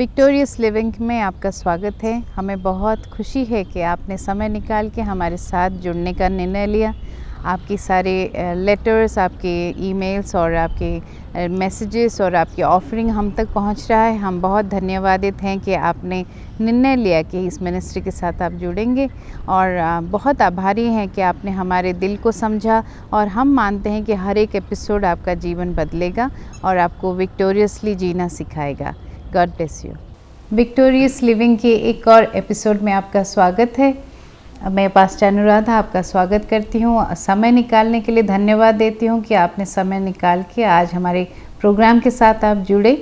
Victorious living में आपका स्वागत है। हमें बहुत खुशी है कि आपने समय निकाल के हमारे साथ जुड़ने का निर्णय लिया। आपकी सारे लेटर्स, आपके ईमेल्स और आपके मैसेजेस और आपकी ऑफरिंग हम तक पहुंच रहा है। हम बहुत धन्यवादित हैं कि आपने निर्णय लिया कि इस मिनिस्ट्री के साथ आप जुड़ेंगे और बहुत आभारी हैं कि आपने हमारे दिल को समझा और हम मानते हैं कि हर एक एपिसोड आपका जीवन बदलेगा और आपको विक्टोरियसली जीना सिखाएगा। God bless you. Victorious living के एक और एपिसोड में आपका स्वागत है। मैं पास्टर अनुराधा आपका स्वागत करती हूँ। समय निकालने के लिए धन्यवाद देती हूँ कि आपने समय निकाल के आज हमारे प्रोग्राम के साथ आप जुड़े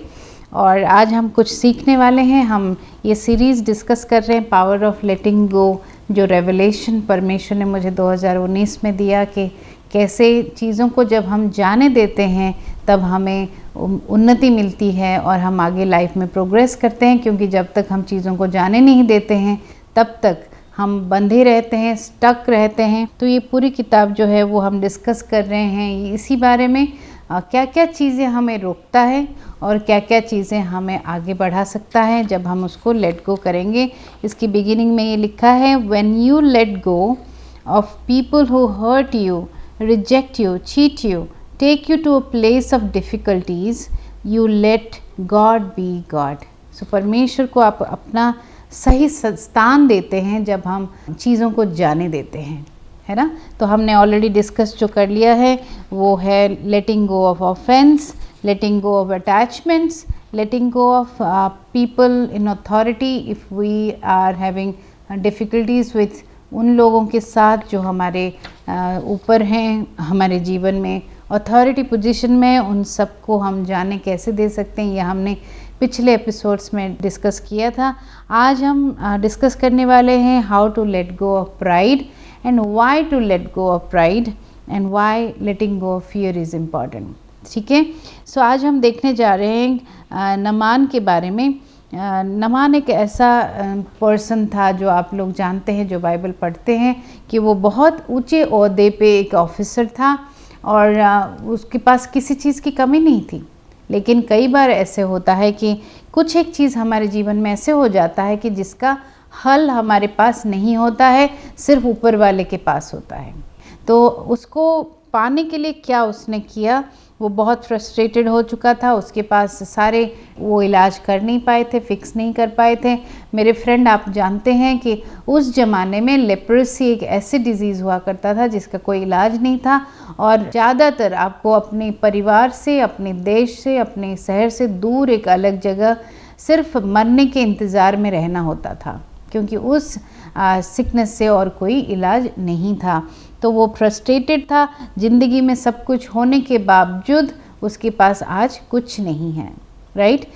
और आज हम कुछ सीखने वाले हैं। हम ये सीरीज़ डिस्कस कर रहे हैं पावर ऑफ लेटिंग गो, जो रेवलेशन परमेश्वर ने मुझे 2019 में दिया कि कैसे चीज़ों को जब हम जाने देते हैं तब हमें उन्नति मिलती है और हम आगे लाइफ में प्रोग्रेस करते हैं, क्योंकि जब तक हम चीज़ों को जाने नहीं देते हैं तब तक हम बंधे रहते हैं, स्टक रहते हैं। तो ये पूरी किताब जो है वो हम डिस्कस कर रहे हैं इसी बारे में क्या क्या चीज़ें हमें रोकता है और क्या क्या चीज़ें हमें आगे बढ़ा सकता है जब हम उसको लेट गो करेंगे। इसकी बिगिनिंग में ये लिखा है, when you let go of people who hurt you, reject you, cheat you, take you to a place of difficulties, you let God be God. So परमेश्वर को आप अपना सही स्थान देते हैं जब हम चीज़ों को जाने देते हैं, है ना। तो हमने ऑलरेडी डिस्कस जो कर लिया है वो है letting go of offence, letting go of attachments, letting go of people in authority if we are having difficulties with उन लोगों के साथ जो हमारे ऊपर हैं, हमारे जीवन में अथॉरिटी पोजीशन में, उन सबको हम जाने कैसे दे सकते हैं। यह हमने पिछले एपिसोड्स में डिस्कस किया था। आज हम डिस्कस करने वाले हैं how to let go of pride and why to let go of pride and why letting go of fear is important. ठीक है, सो आज हम देखने जा रहे हैं नमान के बारे में। नमान एक ऐसा पर्सन था जो आप लोग जानते हैं, जो बाइबल पढ़ते हैं, कि वो बहुत ऊंचे ओहदे पे एक ऑफिसर था और उसके पास किसी चीज़ की कमी नहीं थी। लेकिन कई बार ऐसे होता है कि कुछ एक चीज़ हमारे जीवन में ऐसे हो जाता है कि जिसका हल हमारे पास नहीं होता है, सिर्फ ऊपर वाले के पास होता है। तो उसको पाने के लिए क्या उसने किया, वो बहुत फ्रस्ट्रेटेड हो चुका था। उसके पास सारे वो इलाज कर नहीं पाए थे, फिक्स नहीं कर पाए थे। मेरे फ्रेंड, आप जानते हैं कि उस ज़माने में लेप्रेसी एक ऐसी डिज़ीज़ हुआ करता था जिसका कोई इलाज नहीं था और ज़्यादातर आपको अपने परिवार से, अपने देश से, अपने शहर से दूर एक अलग जगह सिर्फ मरने के इंतज़ार में रहना होता था, क्योंकि उस सिकनेस से और कोई इलाज नहीं था। तो वो फ्रस्ट्रेटेड था, ज़िंदगी में सब कुछ होने के बावजूद उसके पास आज कुछ नहीं है, राइट।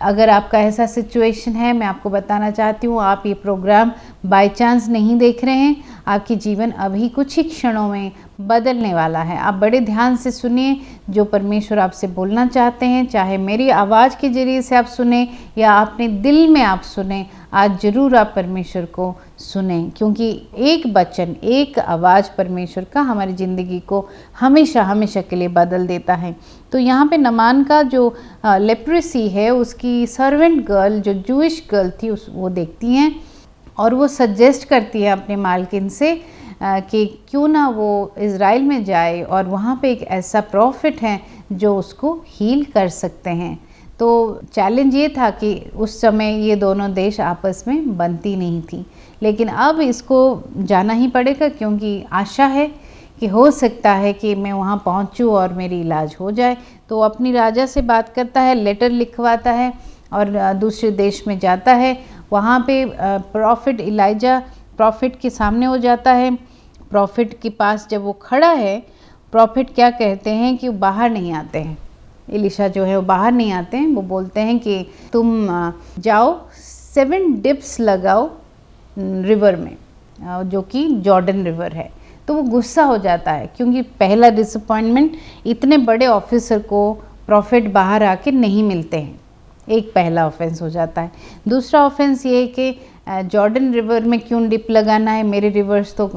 अगर आपका ऐसा सिचुएशन है, मैं आपको बताना चाहती हूँ, आप ये प्रोग्राम बाय चांस नहीं देख रहे हैं। आपकी जीवन अभी कुछ ही क्षणों में बदलने वाला है। आप बड़े ध्यान से सुनिए जो परमेश्वर आपसे बोलना चाहते हैं, चाहे मेरी आवाज़ के ज़रिए से आप सुने या अपने दिल में आप सुने। आज ज़रूर आप परमेश्वर को सुने, क्योंकि एक वचन, एक आवाज़ परमेश्वर का हमारी ज़िंदगी को हमेशा हमेशा के लिए बदल देता है। तो यहाँ पे नमान का जो लेप्रेसी है, उसकी सर्वेंट गर्ल, जो जूइश गर्ल थी, वो देखती हैं और वो सजेस्ट करती है अपने मालकिन से कि क्यों ना वो इज़राइल में जाए और वहाँ पे एक ऐसा प्रॉफिट है जो उसको हील कर सकते हैं। तो चैलेंज ये था कि उस समय ये दोनों देश आपस में बनती नहीं थी, लेकिन अब इसको जाना ही पड़ेगा, क्योंकि आशा है कि हो सकता है कि मैं वहाँ पहुँचूँ और मेरी इलाज हो जाए। तो अपनी राजा से बात करता है, लेटर लिखवाता है और दूसरे देश में जाता है। वहाँ पे प्रॉफिट इलाइजा प्रॉफिट के सामने हो जाता है। प्रॉफिट के पास जब वो खड़ा है, प्रॉफिट क्या कहते हैं कि वो बाहर नहीं आते हैं। एलिशा जो है वो बाहर नहीं आते हैं। वो बोलते हैं कि तुम जाओ 7 डिप्स लगाओ रिवर में, जो कि जॉर्डन रिवर है। तो वो गुस्सा हो जाता है, क्योंकि पहला डिसअपॉइंटमेंट, इतने बड़े ऑफिसर को प्रॉफिट बाहर आके नहीं मिलते हैं। एक पहला ऑफेंस हो जाता है। दूसरा ऑफेंस ये है कि जॉर्डन रिवर में क्यों डिप लगाना है, मेरे रिवर्स तो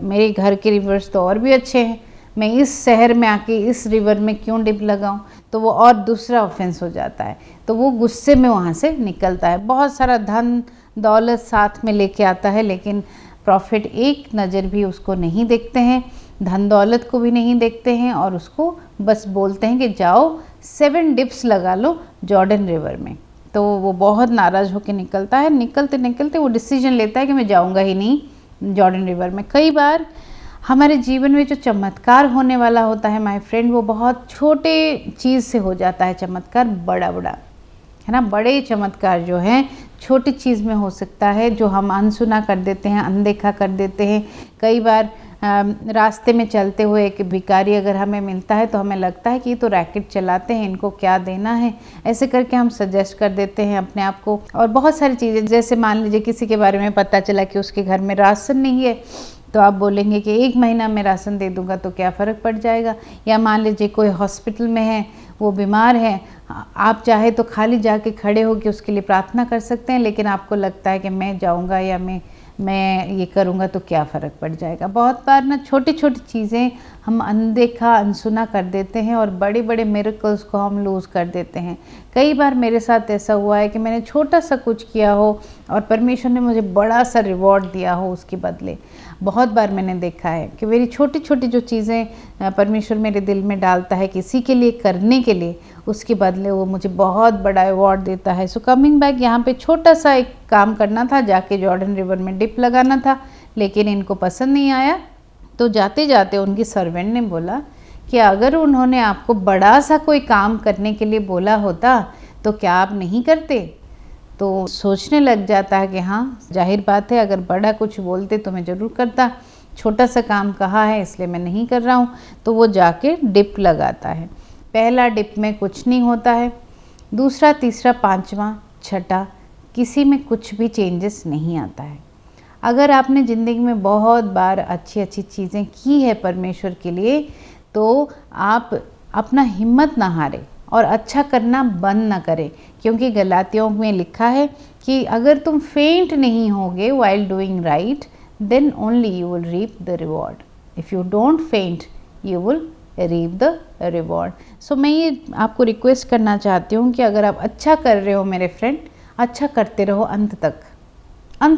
मेरे घर के रिवर्स तो और भी अच्छे हैं, मैं इस शहर में आके इस रिवर में क्यों डिप लगाऊं। तो वो और दूसरा ऑफेंस हो जाता है, तो वो गुस्से में वहाँ से निकलता है। बहुत सारा धन दौलत साथ में लेके आता है, लेकिन प्रॉफिट एक नज़र भी उसको नहीं देखते हैं, धन दौलत को भी नहीं देखते हैं, और उसको बस बोलते हैं कि जाओ 7 डिप्स लगा लो जॉर्डन रिवर में। तो वो बहुत नाराज़ होकर निकलता है। निकलते निकलते वो डिसीजन लेता है कि मैं जाऊंगा ही नहीं जॉर्डन रिवर में। कई बार हमारे जीवन में जो चमत्कार होने वाला होता है माय फ्रेंड, वो बहुत छोटे चीज़ से हो जाता है चमत्कार बड़ा बड़ा, है ना। बड़े चमत्कार जो हैं छोटी चीज़ में हो सकता है, जो हम अनसुना कर देते हैं, अनदेखा कर देते हैं। कई बार रास्ते में चलते हुए एक भिखारी अगर हमें मिलता है तो हमें लगता है कि ये तो रैकेट चलाते हैं, इनको क्या देना है, ऐसे करके हम सजेस्ट कर देते हैं अपने आप को। और बहुत सारी चीज़ें, जैसे मान लीजिए किसी के बारे में पता चला कि उसके घर में राशन नहीं है, तो आप बोलेंगे कि 1 महीना में राशन दे दूंगा तो क्या फ़र्क पड़ जाएगा। या मान लीजिए कोई हॉस्पिटल में है, वो बीमार है, आप चाहे तो खाली जाके खड़े हो के उसके लिए प्रार्थना कर सकते हैं, लेकिन आपको लगता है कि मैं जाऊंगा या मैं ये करूँगा तो क्या फ़र्क पड़ जाएगा। बहुत बार ना छोटी छोटी चीज़ें हम अनदेखा अनसुना कर देते हैं और बड़े बड़े मिरेकल्स को हम लूज़ कर देते हैं। कई बार मेरे साथ ऐसा हुआ है कि मैंने छोटा सा कुछ किया हो और परमेश्वर ने मुझे बड़ा सा रिवॉर्ड दिया हो उसके बदले। बहुत बार मैंने देखा है कि मेरी छोटी छोटी जो चीज़ें परमेश्वर मेरे दिल में डालता है किसी के लिए करने के लिए, उसके बदले वो मुझे बहुत बड़ा अवार्ड देता है। सो कमिंग बैक, यहाँ पे छोटा सा एक काम करना था, जाके जॉर्डन रिवर में डिप लगाना था, लेकिन इनको पसंद नहीं आया। तो जाते जाते उनकी सर्वेंट ने बोला कि अगर उन्होंने आपको बड़ा सा कोई काम करने के लिए बोला होता तो क्या आप नहीं करते। तो सोचने लग जाता है कि हाँ, जाहिर बात है, अगर बड़ा कुछ बोलते तो मैं ज़रूर करता, छोटा सा काम कहा है इसलिए मैं नहीं कर रहा हूँ। तो वो जाके डिप लगाता है। पहला डिप में कुछ नहीं होता है, दूसरा, तीसरा, पांचवा, छठा, किसी में कुछ भी चेंजेस नहीं आता है। अगर आपने ज़िंदगी में बहुत बार अच्छी अच्छी चीज़ें की है परमेश्वर के लिए, तो आप अपना हिम्मत ना हारें और अच्छा करना बंद ना करें, क्योंकि गलातियों में लिखा है कि अगर तुम फेंट नहीं होगे while doing right, then only you will reap the reward. If you don't faint, you will reap the reward. So मैं ये आपको रिक्वेस्ट करना चाहती हूँ कि अगर आप अच्छा कर रहे हो मेरे फ्रेंड, अच्छा करते रहो अंत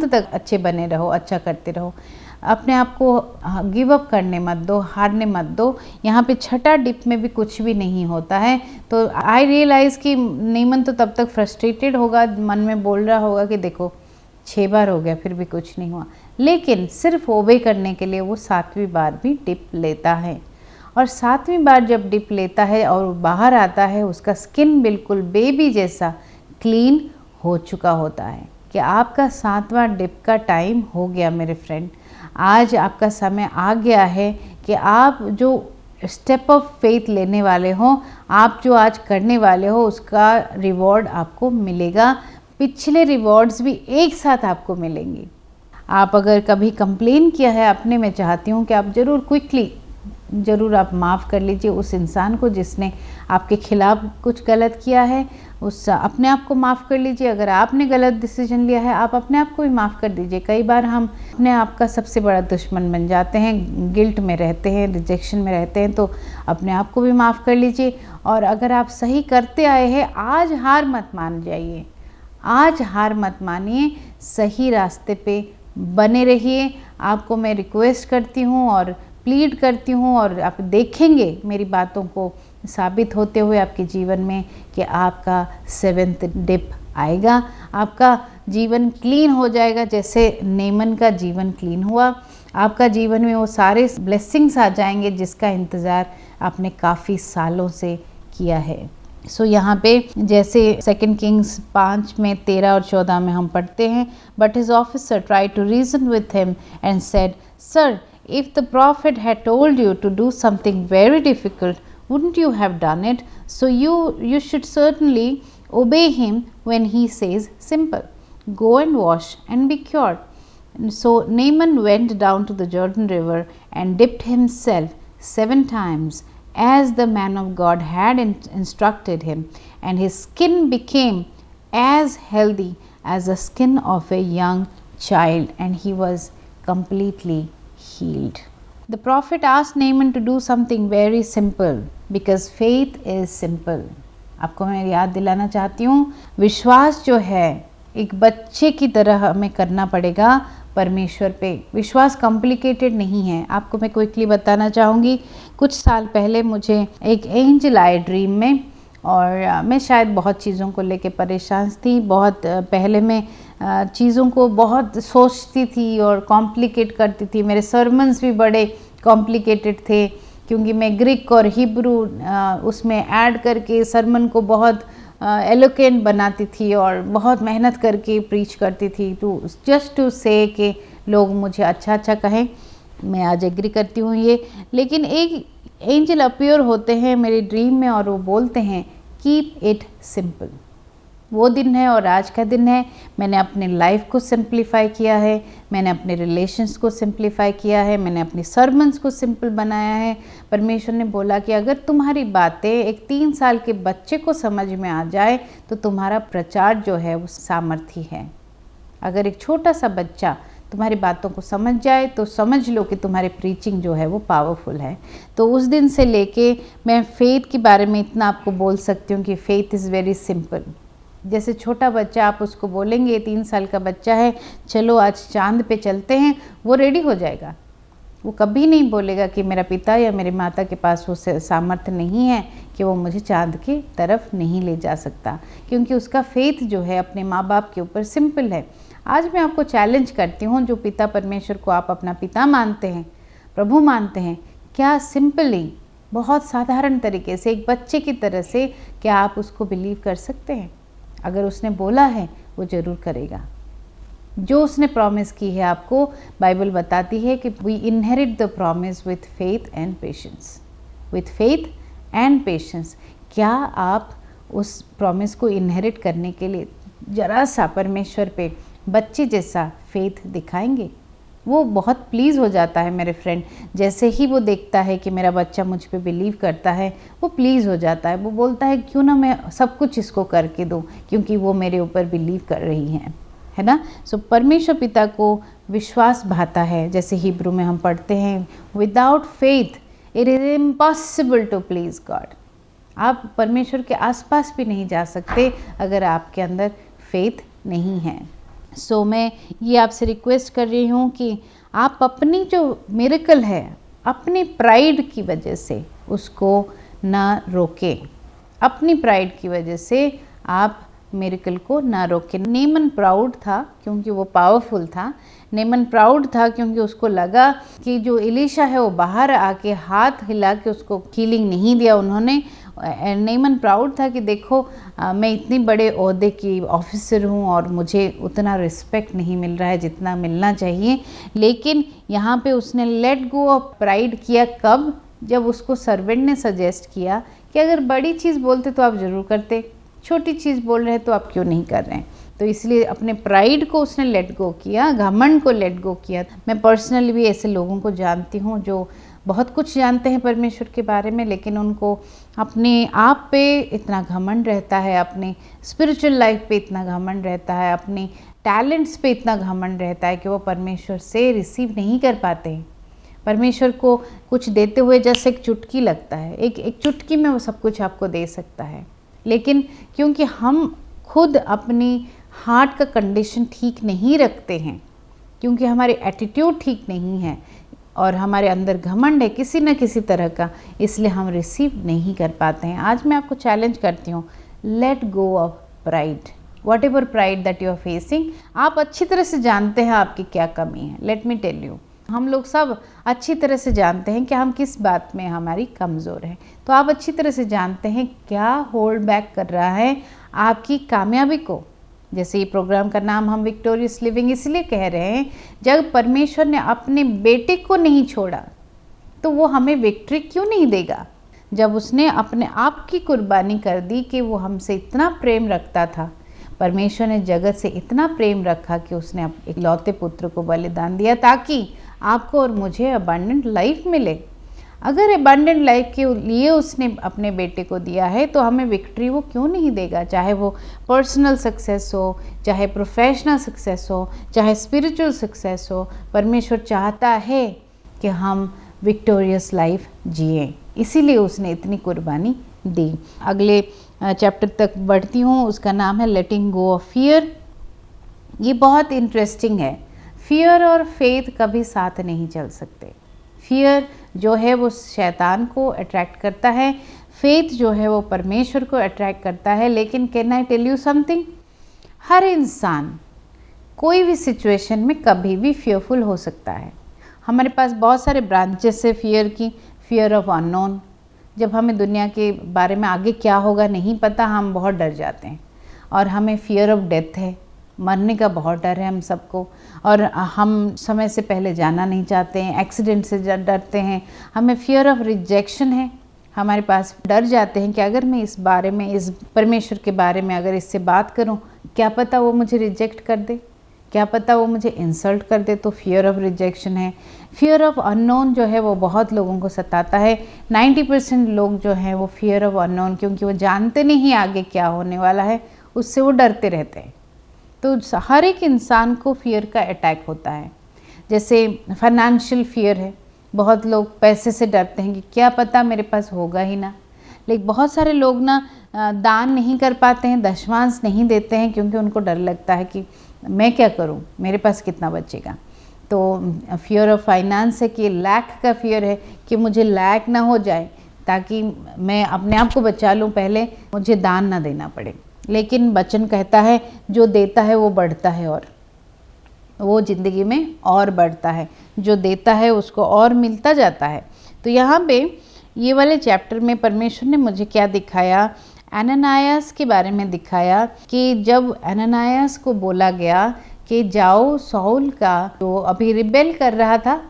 तक अच्छे बने रहो, अच्छा करते रहो। अपने आप को गिव अप करने मत दो, हारने मत दो। यहाँ पे छठा डिप में भी कुछ भी नहीं होता है। तो आई रियलाइज़ कि नीमन तो तब तक फ्रस्ट्रेटेड होगा, मन में बोल रहा होगा कि देखो 6 बार हो गया फिर भी कुछ नहीं हुआ, लेकिन सिर्फ ओबे करने के लिए वो 7वीं बार भी डिप लेता है। और 7वीं बार जब डिप लेता है और बाहर आता है, उसका स्किन बिल्कुल बेबी जैसा क्लीन हो चुका होता है कि आपका 7वां डिप का टाइम हो गया मेरे फ्रेंड। आज आपका समय आ गया है कि आप जो स्टेप ऑफ फेथ लेने वाले हो, आप जो आज करने वाले हो, उसका रिवॉर्ड आपको मिलेगा। पिछले रिवॉर्ड्स भी एक साथ आपको मिलेंगे। आप अगर कभी कंप्लेन किया है अपने, मैं चाहती हूँ कि आप ज़रूर आप माफ़ कर लीजिए उस इंसान को जिसने आपके खिलाफ कुछ गलत किया है। उस अपने आप को माफ़ कर लीजिए। अगर आपने गलत डिसीजन लिया है, आप अपने आप को भी माफ़ कर दीजिए। कई बार हम अपने आप का सबसे बड़ा दुश्मन बन जाते हैं, गिल्ट में रहते हैं, रिजेक्शन में रहते हैं, तो अपने आप को भी माफ़ कर लीजिए। और अगर आप सही करते आए हैं, आज हार मत मान जाइए, आज हार मत मानिए, सही रास्ते पे बने रहिए। आपको मैं रिक्वेस्ट करती हूँ और प्लीड करती हूँ, और आप देखेंगे मेरी बातों को साबित होते हुए आपके जीवन में कि आपका 7th डिप आएगा, आपका जीवन क्लीन हो जाएगा, जैसे नेमन का जीवन क्लीन हुआ। आपका जीवन में वो सारे ब्लेसिंग्स आ जाएंगे जिसका इंतज़ार आपने काफ़ी सालों से किया है। सो यहाँ पे जैसे 2 किंग्स 5 में 13 और 14 में हम पढ़ते हैं, but his officer try to reason with him and said, sir, if the prophet had told you to do something very difficult, wouldn't you have done it? So you should certainly obey him when he says simple, go and wash and be cured. So Naaman went down to the Jordan River and dipped himself 7 times as the man of God had instructed him, and his skin became as healthy as the skin of a young child, and he was completely healed. The prophet asked Naaman to do something very simple, because faith is simple. आपको मैं याद दिलाना चाहती हूँ, विश्वास जो है एक बच्चे की तरह हमें करना पड़ेगा परमेश्वर पे। विश्वास कॉम्प्लिकेटेड नहीं है। आपको मैं क्विकली बताना चाहूँगी, कुछ साल पहले मुझे एक एंजल आए ड्रीम में, और मैं शायद बहुत चीज़ों को लेके परेशान थी। बहुत पहले मैं चीज़ों को बहुत सोचती थी और कॉम्प्लिकेट करती थी। मेरे सरमन्स भी बड़े कॉम्प्लिकेटेड थे, क्योंकि मैं ग्रीक और हिब्रू उसमें ऐड करके सरमन को बहुत एलोकेंट बनाती थी और बहुत मेहनत करके प्रीच करती थी, तो जस्ट टू से कि लोग मुझे अच्छा अच्छा कहें। मैं आज एग्री करती हूँ ये। लेकिन एक एंजल अपीयर होते हैं मेरे ड्रीम में और वो बोलते हैं कीप इट सिंपल। वो दिन है और आज का दिन है। मैंने अपने लाइफ को सिंप्लीफाई किया है, मैंने अपने रिलेशंस को सिंप्लीफाई किया है, मैंने अपनी सर्मन्स को सिंपल बनाया है। परमेश्वर ने बोला कि अगर तुम्हारी बातें एक 3 साल के बच्चे को समझ में आ जाए तो तुम्हारा प्रचार जो है वो सामर्थी है। अगर एक छोटा सा बच्चा तुम्हारी बातों को समझ जाए तो समझ लो कि तुम्हारी प्रीचिंग जो है वो पावरफुल है। तो उस दिन से लेके मैं फेथ के बारे में इतना आपको बोल सकती हूँ कि फेथ इज़ वेरी सिंपल। जैसे छोटा बच्चा, आप उसको बोलेंगे 3 साल का बच्चा है, चलो आज चांद पे चलते हैं, वो रेडी हो जाएगा। वो कभी नहीं बोलेगा कि मेरा पिता या मेरी माता के पास वो सामर्थ्य नहीं है कि वो मुझे चांद की तरफ नहीं ले जा सकता, क्योंकि उसका फेथ जो है अपने माँ बाप के ऊपर सिंपल है। आज मैं आपको चैलेंज करती हूँ, जो पिता परमेश्वर को आप अपना पिता मानते हैं, प्रभु मानते हैं, क्या सिंपली बहुत साधारण तरीके से एक बच्चे की तरह से क्या आप उसको बिलीव कर सकते हैं? अगर उसने बोला है वो ज़रूर करेगा। जो उसने प्रॉमिस की है आपको, बाइबल बताती है कि we inherit the promise with faith and patience. With faith and patience. क्या आप उस प्रॉमिस को इनहेरिट करने के लिए जरा सा परमेश्वर पे बच्चे जैसा फेथ दिखाएंगे? वो बहुत प्लीज़ हो जाता है मेरे फ्रेंड, जैसे ही वो देखता है कि मेरा बच्चा मुझ पे बिलीव करता है, वो प्लीज़ हो जाता है। वो बोलता है क्यों ना मैं सब कुछ इसको करके दूँ, क्योंकि वो मेरे ऊपर बिलीव कर रही हैं, है ना। सो परमेश्वर पिता को विश्वास भाता है। जैसे हिब्रू में हम पढ़ते हैं, without faith it is impossible to please God. आप परमेश्वर के आसपास भी नहीं जा सकते अगर आपके अंदर फेथ नहीं है। सो मैं ये आपसे रिक्वेस्ट कर रही हूँ कि आप अपनी जो मिरेकल है, अपनी प्राइड की वजह से उसको ना रोकें। अपनी प्राइड की वजह से आप मिरेकल को ना रोकें। नेमन प्राउड था क्योंकि वो पावरफुल था। नेमन प्राउड था क्योंकि उसको लगा कि जो एलीशा है वो बाहर आके हाथ हिला के उसको हीलिंग नहीं दिया उन्होंने। नेमन प्राउड था कि देखो मैं इतनी बड़े ओहदे की ऑफिसर हूँ और मुझे उतना रिस्पेक्ट नहीं मिल रहा है जितना मिलना चाहिए। लेकिन यहाँ पे उसने लेट गो ऑफ प्राइड किया। कब? जब उसको सर्वेंट ने सजेस्ट किया कि अगर बड़ी चीज़ बोलते तो आप ज़रूर करते, छोटी चीज़ बोल रहे हैं तो आप क्यों नहीं कर रहे हैं। तो इसलिए अपने प्राइड को उसने लेट गो किया, घमंड को लेट गो किया। मैं पर्सनली भी ऐसे लोगों को जानती हूँ जो बहुत कुछ जानते हैं परमेश्वर के बारे में, लेकिन उनको अपने आप पे इतना घमंड रहता है, अपने स्पिरिचुअल लाइफ पे इतना घमंड रहता है, अपने टैलेंट्स पे इतना घमंड रहता है कि वो परमेश्वर से रिसीव नहीं कर पाते हैं। परमेश्वर को कुछ देते हुए जैसे एक चुटकी लगता है, एक चुटकी में वो सब कुछ आपको दे सकता है। लेकिन क्योंकि हम खुद अपनी हार्ट का कंडीशन ठीक नहीं रखते हैं, क्योंकि हमारे एटीट्यूड ठीक नहीं है और हमारे अंदर घमंड है किसी न किसी तरह का, इसलिए हम रिसीव नहीं कर पाते हैं। आज मैं आपको चैलेंज करती हूँ, let go of pride. Whatever pride that you are facing, आप अच्छी तरह से जानते हैं आपकी क्या कमी है। लेट मी टेल यू, हम लोग सब अच्छी तरह से जानते हैं कि हम किस बात में हमारी कमज़ोर है। तो आप अच्छी तरह से जानते हैं क्या होल्ड बैक कर रहा है आपकी कामयाबी को। जैसे ये प्रोग्राम का नाम हम विक्टोरियस लिविंग इसलिए कह रहे हैं, जब परमेश्वर ने अपने बेटे को नहीं छोड़ा तो वो हमें विक्ट्री क्यों नहीं देगा। जब उसने अपने आप की कुर्बानी कर दी कि वो हमसे इतना प्रेम रखता था, परमेश्वर ने जगत से इतना प्रेम रखा कि उसने इकलौते पुत्र को बलिदान दिया ताकि आपको और मुझे अबंडेंट लाइफ मिले। अगर अबंडेंट लाइफ के लिए उसने अपने बेटे को दिया है तो हमें विक्ट्री वो क्यों नहीं देगा, चाहे वो पर्सनल सक्सेस हो, चाहे प्रोफेशनल सक्सेस हो, चाहे स्पिरिचुअल सक्सेस हो। परमेश्वर चाहता है कि हम विक्टोरियस लाइफ जिएं। इसीलिए उसने इतनी कुर्बानी दी। अगले चैप्टर तक बढ़ती हूँ, उसका नाम है लेटिंग गो ऑफ फियर। ये बहुत इंटरेस्टिंग है। फियर और फेथ कभी साथ नहीं चल सकते। फियर जो है वो शैतान को अट्रैक्ट करता है, फेथ जो है वो परमेश्वर को अट्रैक्ट करता है। लेकिन can I tell you something, हर इंसान कोई भी सिचुएशन में कभी भी फियरफुल हो सकता है। हमारे पास बहुत सारे ब्रांचेस है फियर की। फियर ऑफ अननोन, जब हमें दुनिया के बारे में आगे क्या होगा नहीं पता, हम बहुत डर जाते हैं। और हमें फियर ऑफ डेथ है, मरने का बहुत डर है हम सबको, और हम समय से पहले जाना नहीं चाहते हैं, एक्सीडेंट से डरते हैं। हमें फियर ऑफ रिजेक्शन है, हमारे पास डर जाते हैं कि अगर मैं इस बारे में, इस परमेश्वर के बारे में अगर इससे बात करूं, क्या पता वो मुझे रिजेक्ट कर दे, क्या पता वो मुझे इंसल्ट कर दे, तो फियर ऑफ रिजेक्शन है। फियर ऑफ अननोन जो है वो बहुत लोगों को सताता है। 90% लोग जो हैं वो फियर ऑफ अननोन, क्योंकि वो जानते नहीं आगे क्या होने वाला है, उससे वो डरते रहते हैं। तो हर एक इंसान को फियर का अटैक होता है। जैसे फाइनेंशियल फियर है, बहुत लोग पैसे से डरते हैं कि क्या पता मेरे पास होगा ही ना। लेकिन बहुत सारे लोग ना दान नहीं कर पाते हैं, दशमांश नहीं देते हैं, क्योंकि उनको डर लगता है कि मैं क्या करूं, मेरे पास कितना बचेगा। तो फियर ऑफ फाइनेंस है कि लैक का फियर है कि मुझे लैक ना हो जाए, ताकि मैं अपने आप को बचा लूं, पहले मुझे दान ना देना पड़े। लेकिन वचन कहता है जो देता है वो बढ़ता है, और वो ज़िंदगी में और बढ़ता है। जो देता है उसको और मिलता जाता है। तो यहाँ पे ये वाले चैप्टर में परमेश्वर ने मुझे क्या दिखाया, अननायास के बारे में दिखाया कि जब अननायास को बोला गया कि जाओ सौल का, जो अभी रिबेल कर रहा था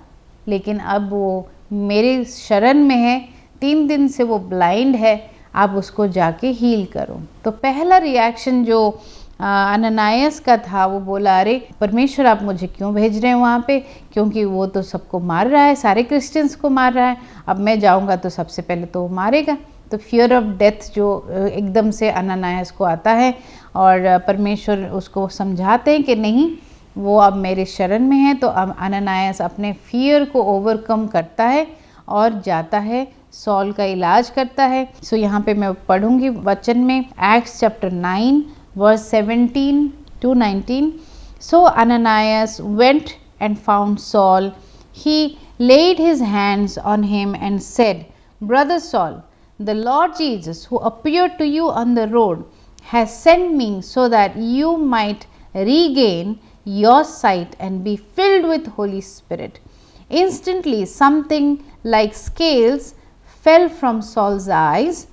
लेकिन अब वो मेरे शरण में है, 3 दिन से वो ब्लाइंड है, आप उसको जाके हील करो। तो पहला रिएक्शन जो अननायास का था, वो बोला अरे परमेश्वर आप मुझे क्यों भेज रहे हैं वहाँ पे, क्योंकि वो तो सबको मार रहा है, सारे क्रिश्चियंस को मार रहा है, अब मैं जाऊँगा तो सबसे पहले तो वो मारेगा। तो फियर ऑफ डेथ जो एकदम से अननायास को आता है, और परमेश्वर उसको समझाते हैं कि नहीं, वो अब मेरे शरण में है। तो अब अननायास अपने फियर को ओवरकम करता है और जाता है, सॉल का इलाज करता है। सो यहाँ पे मैं पढ़ूंगी वचन में, acts chapter 9 verse 17 to 19. So Ananias went and found Saul. He laid his hands on him and said, Brother Saul, the Lord Jesus, who appeared to you on the road, has sent me so that you might regain your sight and be filled with Holy Spirit. Instantly something like scales fell from Saul's eyes,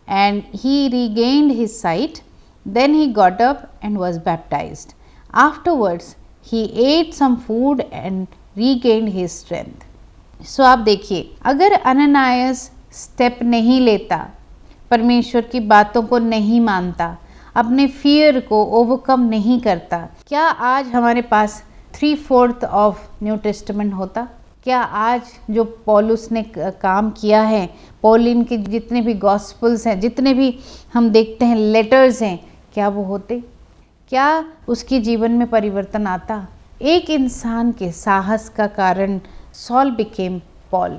and he regained his sight. Then he got up and was baptized. Afterwards, he ate some food and regained his strength. So आप देखिए, अगर अननायास step नहीं लेता, परमेश्वर की बातों को नहीं मानता, अपने फियर को ओवरकम नहीं करता, क्या आज हमारे पास 3/4 ऑफ न्यू टेस्टामेंट होता? क्या आज जो पौलुस ने काम किया है, पौलिन के जितने भी गॉस्पल्स हैं, जितने भी हम देखते हैं लेटर्स हैं, क्या वो होते? क्या उसके जीवन में परिवर्तन आता? एक इंसान के साहस का कारण सॉल बिकेम पॉल।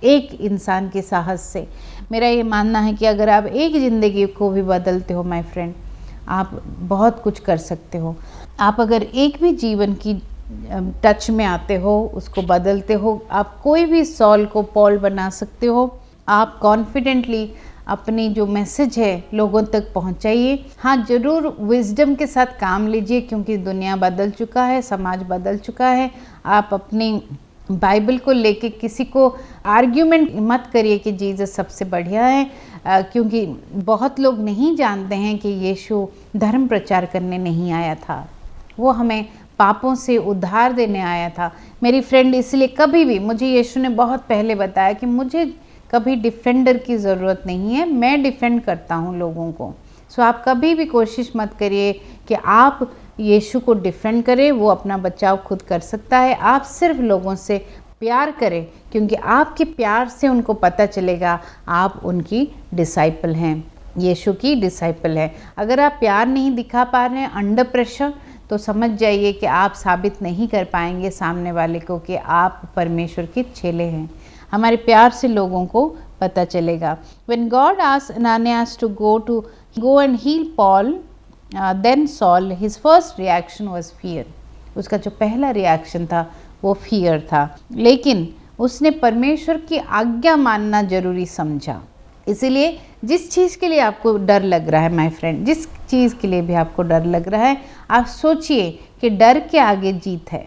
एक इंसान के साहस से। मेरा ये मानना है कि अगर आप एक ज़िंदगी को भी बदलते हो माय फ्रेंड, आप बहुत कुछ कर सकते हो। आप अगर एक भी जीवन की टच में आते हो, उसको बदलते हो, आप कोई भी सॉल को पॉल बना सकते हो। आप कॉन्फिडेंटली अपनी जो मैसेज है लोगों तक पहुंचाइए। हाँ, ज़रूर विजडम के साथ काम लीजिए, क्योंकि दुनिया बदल चुका है, समाज बदल चुका है। आप अपनी बाइबल को लेके किसी को आर्ग्यूमेंट मत करिए कि जीसस सबसे बढ़िया है, क्योंकि बहुत लोग नहीं जानते हैं कि यीशु धर्म प्रचार करने नहीं आया था, वो हमें पापों से उद्धार देने आया था। मेरी फ्रेंड, इसलिए कभी भी, मुझे यीशु ने बहुत पहले बताया कि मुझे कभी डिफेंडर की ज़रूरत नहीं है, मैं डिफेंड करता हूँ लोगों को। सो आप कभी भी कोशिश मत करिए कि आप यीशु को डिफेंड करें, वो अपना बचाव खुद कर सकता है। आप सिर्फ लोगों से प्यार करें, क्योंकि आपके प्यार से उनको पता चलेगा आप उनकी डिसाइपल हैं, यीशु की डिसाइपल हैं। अगर आप प्यार नहीं दिखा पा रहे हैं अंडर प्रेशर, तो समझ जाइए कि आप साबित नहीं कर पाएंगे सामने वाले को कि आप परमेश्वर के चेले हैं। हमारे प्यार से लोगों को पता चलेगा। When God asked Ananias to go and heal Paul, then Saul, his first reaction was fear. उसका जो पहला रिएक्शन था वो फियर था, लेकिन उसने परमेश्वर की आज्ञा मानना जरूरी समझा। इसीलिए जिस चीज़ के लिए आपको डर लग रहा है माय फ्रेंड, जिस चीज़ के लिए भी आपको डर लग रहा है, आप सोचिए कि डर के आगे जीत है,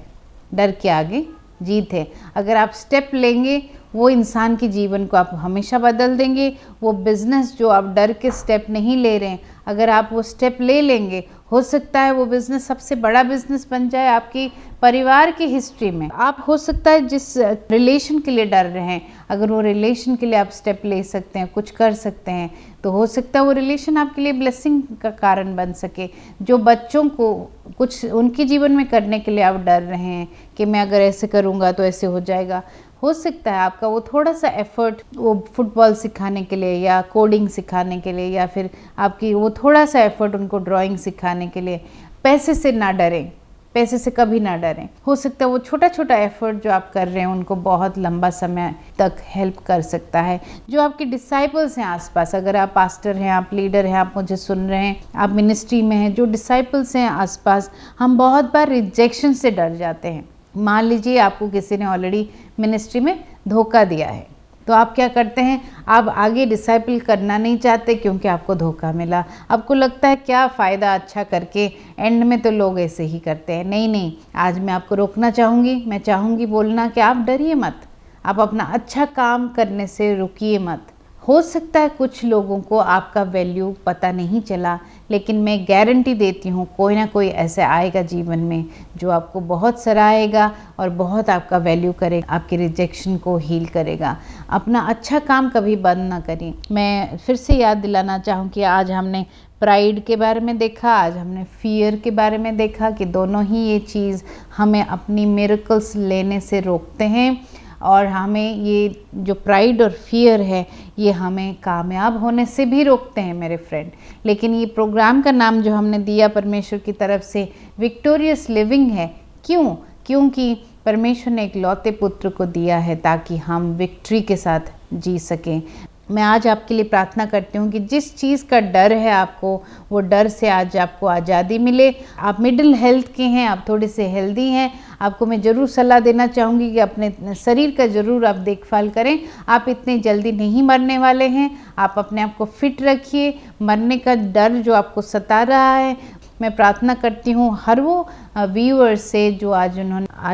डर के आगे जीत है। अगर आप स्टेप लेंगे वो इंसान के जीवन को आप हमेशा बदल देंगे। वो बिज़नेस जो आप डर के स्टेप नहीं ले रहे हैं, अगर आप वो स्टेप ले लेंगे, हो सकता है वो बिज़नेस सबसे बड़ा बिज़नेस बन जाए आपकी परिवार की हिस्ट्री में। आप हो सकता है जिस रिलेशन के लिए डर रहे हैं, अगर वो रिलेशन के लिए आप स्टेप ले सकते हैं, कुछ कर सकते हैं, तो हो सकता है वो रिलेशन आपके लिए ब्लेसिंग का कारण बन सके। जो बच्चों को कुछ उनके जीवन में करने के लिए आप डर रहे हैं कि मैं अगर ऐसे करूँगा तो ऐसे हो जाएगा, हो सकता है आपका वो थोड़ा सा एफर्ट वो फुटबॉल सिखाने के लिए या कोडिंग सिखाने के लिए, या फिर आपकी वो थोड़ा सा एफर्ट उनको ड्राइंग सिखाने के लिए, पैसे से ना डरें, पैसे से कभी ना डरें। हो सकता है वो छोटा छोटा एफर्ट जो आप कर रहे हैं उनको बहुत लंबा समय तक हेल्प कर सकता है। जो आपके डिसाइपल्स हैं आसपास, अगर आप पास्टर हैं, आप लीडर हैं, आप मुझे सुन रहे हैं, आप मिनिस्ट्री में हैं, जो डिसाइपल्स हैं आसपास, हम बहुत बार रिजेक्शन से डर जाते हैं। मान लीजिए आपको किसी ने ऑलरेडी मिनिस्ट्री में धोखा दिया है, तो आप क्या करते हैं, आप आगे डिसाइपल करना नहीं चाहते क्योंकि आपको धोखा मिला। आपको लगता है क्या फ़ायदा अच्छा करके, एंड में तो लोग ऐसे ही करते हैं। नहीं, आज मैं आपको रोकना चाहूँगी, मैं चाहूँगी बोलना कि आप डरिए मत, आप अपना अच्छा काम करने से रुकिए मत। हो सकता है कुछ लोगों को आपका वैल्यू पता नहीं चला, लेकिन मैं गारंटी देती हूँ कोई ना कोई ऐसे आएगा जीवन में जो आपको बहुत सराहेगा और बहुत आपका वैल्यू करेगा, आपके रिजेक्शन को हील करेगा। अपना अच्छा काम कभी बंद ना करें। मैं फिर से याद दिलाना चाहूँ कि आज हमने प्राइड के बारे में देखा, आज हमने फियर के बारे में देखा कि दोनों ही ये चीज़ हमें अपनी मिरेकल्स लेने से रोकते हैं, और हमें ये जो प्राइड और फियर है ये हमें कामयाब होने से भी रोकते हैं मेरे फ्रेंड। लेकिन ये प्रोग्राम का नाम जो हमने दिया परमेश्वर की तरफ से विक्टोरियस लिविंग है। क्यों? क्योंकि परमेश्वर ने एक लौते पुत्र को दिया है ताकि हम विक्ट्री के साथ जी सकें। मैं आज आपके लिए प्रार्थना करती हूँ कि जिस चीज़ का डर है आपको, वो डर से आज आपको आज़ादी मिले। आप मिडिल हेल्थ के हैं, आप थोड़े से हेल्दी हैं, आपको मैं ज़रूर सलाह देना चाहूँगी कि अपने शरीर का ज़रूर आप देखभाल करें। आप इतने जल्दी नहीं मरने वाले हैं, आप अपने आप को फिट रखिए। मरने का डर जो आपको सता रहा है, मैं प्रार्थना करती हूँ हर वो व्यूअर्स से जो आज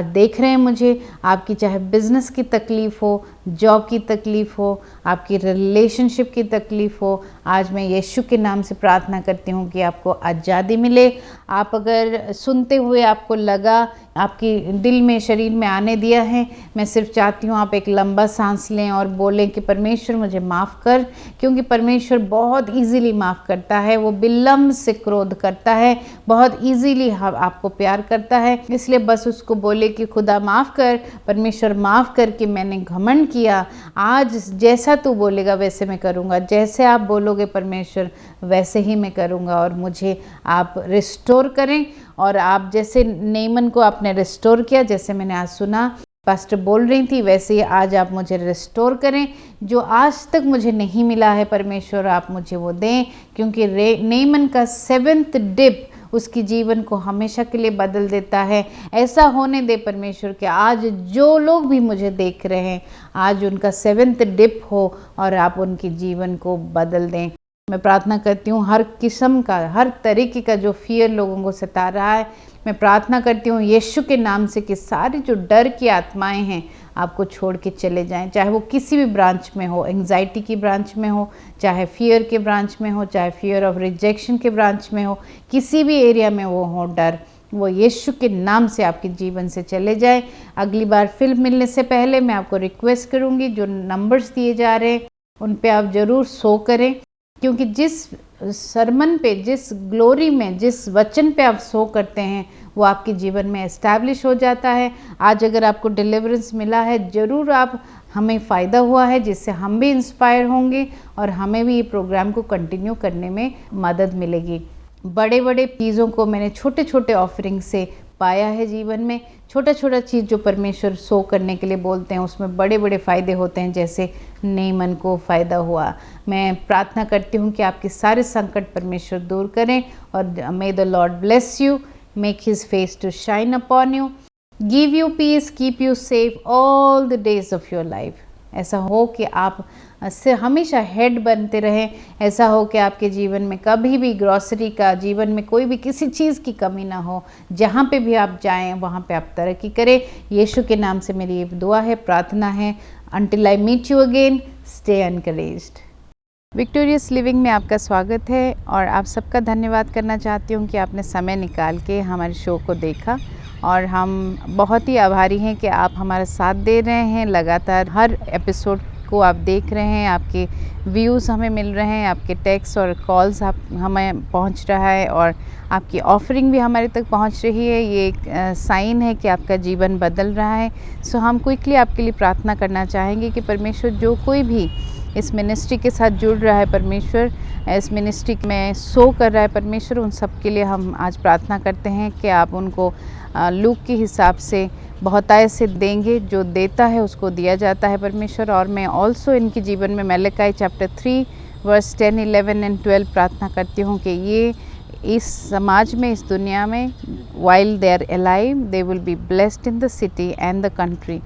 देख रहे हैं मुझे, आपकी चाहे बिज़नेस की तकलीफ़ हो, जॉब की तकलीफ़ हो, आपकी रिलेशनशिप की तकलीफ़ हो, आज मैं यीशु के नाम से प्रार्थना करती हूँ कि आपको आज़ादी मिले। आप अगर सुनते हुए आपको लगा, आपकी दिल में शरीर में आने दिया है, मैं सिर्फ चाहती हूँ आप एक लंबा सांस लें और बोलें कि परमेश्वर मुझे माफ़ कर, क्योंकि परमेश्वर बहुत इजीली माफ़ करता है। वो विलम्ब से क्रोध करता है, बहुत इजीली आपको प्यार करता है। इसलिए बस उसको बोले कि खुदा माफ़ कर, परमेश्वर माफ़ कर कि मैंने घमंड किया। आज जैसा तू बोलेगा वैसे मैं करूँगा, जैसे आप बोलोगे परमेश्वर वैसे ही मैं करूँगा, और मुझे आप रिस्टोर करें। और आप जैसे नेमन को आपने रिस्टोर किया, जैसे मैंने आज सुना पास्टर बोल रही थी, वैसे ही आज आप मुझे रिस्टोर करें। जो आज तक मुझे नहीं मिला है परमेश्वर आप मुझे वो दें, क्योंकि नेमन का 7th डिप उसकी जीवन को हमेशा के लिए बदल देता है। ऐसा होने दे परमेश्वर कि आज जो लोग भी मुझे देख रहे हैं, आज उनका 7th डिप हो और आप उनके जीवन को बदल दें। मैं प्रार्थना करती हूँ हर किस्म का, हर तरीके का जो फियर लोगों को सता रहा है, मैं प्रार्थना करती हूँ यीशु के नाम से कि सारी जो डर की आत्माएं हैं आपको छोड़ के चले जाएं। चाहे वो किसी भी ब्रांच में हो, एंग्जाइटी की ब्रांच में हो, चाहे फियर के ब्रांच में हो, चाहे फियर ऑफ रिजेक्शन के ब्रांच में हो, किसी भी एरिया में वो हो डर, वो यीशु के नाम से आपके जीवन से चले जाए। अगली बार फिल्म मिलने से पहले मैं आपको रिक्वेस्ट करूँगी, जो नंबर्स दिए जा रहे हैं उन पे आप ज़रूर सो करें, क्योंकि जिस सरमन पे, जिस ग्लोरी में, जिस वचन पे आप सो करते हैं वो आपके जीवन में एस्टैब्लिश हो जाता है। आज अगर आपको डिलीवरेंस मिला है, ज़रूर आप हमें फ़ायदा हुआ है, जिससे हम भी इंस्पायर होंगे और हमें भी ये प्रोग्राम को कंटिन्यू करने में मदद मिलेगी। बड़े बड़े चीज़ों को मैंने छोटे छोटे ऑफरिंग से पाया है जीवन में। छोटा छोटा चीज़ जो परमेश्वर सो करने के लिए बोलते हैं उसमें बड़े बड़े फ़ायदे होते हैं, जैसे नए मन को फ़ायदा हुआ। मैं प्रार्थना करती हूँ कि आपके सारे संकट परमेश्वर दूर करें और may the Lord bless you, make his face to shine upon you, give you peace, keep you safe all the days of your life. ऐसा हो कि आप से हमेशा हेड बनते रहें, ऐसा हो कि आपके जीवन में कभी भी ग्रॉसरी का, जीवन में कोई भी किसी चीज़ की कमी ना हो। जहाँ पे भी आप जाएं वहाँ पे आप तरक्की करें। यीशु के नाम से मेरी ये दुआ है, प्रार्थना है। Until I meet you again, stay encouraged। Victorious living में आपका स्वागत है और आप सबका धन्यवाद करना चाहती हूँ कि आपने समय निकाल के हमारे शो को देखा और हम बहुत ही आभारी हैं कि आप हमारा साथ दे रहे हैं। लगातार हर एपिसोड को आप देख रहे हैं, आपके व्यूज़ हमें मिल रहे हैं, आपके टेक्स्ट और कॉल्स आप हमें पहुंच रहा है और आपकी ऑफरिंग भी हमारे तक पहुंच रही है। ये एक साइन है कि आपका जीवन बदल रहा है। सो हम क्विकली आपके लिए प्रार्थना करना चाहेंगे कि परमेश्वर जो कोई भी इस मिनिस्ट्री के साथ जुड़ रहा है, परमेश्वर इस मिनिस्ट्री में सो कर रहा है, परमेश्वर उन सब के लिए हम आज प्रार्थना करते हैं कि आप उनको लूक के हिसाब से बहुतायत से देंगे। जो देता है उसको दिया जाता है परमेश्वर। और मैं ऑल्सो इनके जीवन में मलकी चैप्टर 3 वर्स 10, 11 एंड 12 प्रार्थना करती हूँ कि ये इस समाज में, इस दुनिया में, while they are alive they will be blessed in the city and the country.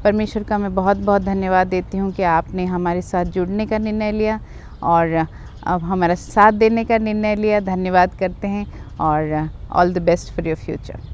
परमेश्वर का मैं बहुत बहुत धन्यवाद देती हूँ कि आपने हमारे साथ जुड़ने का निर्णय लिया और अब हमारा साथ देने का निर्णय लिया। धन्यवाद करते हैं और all the best for your future.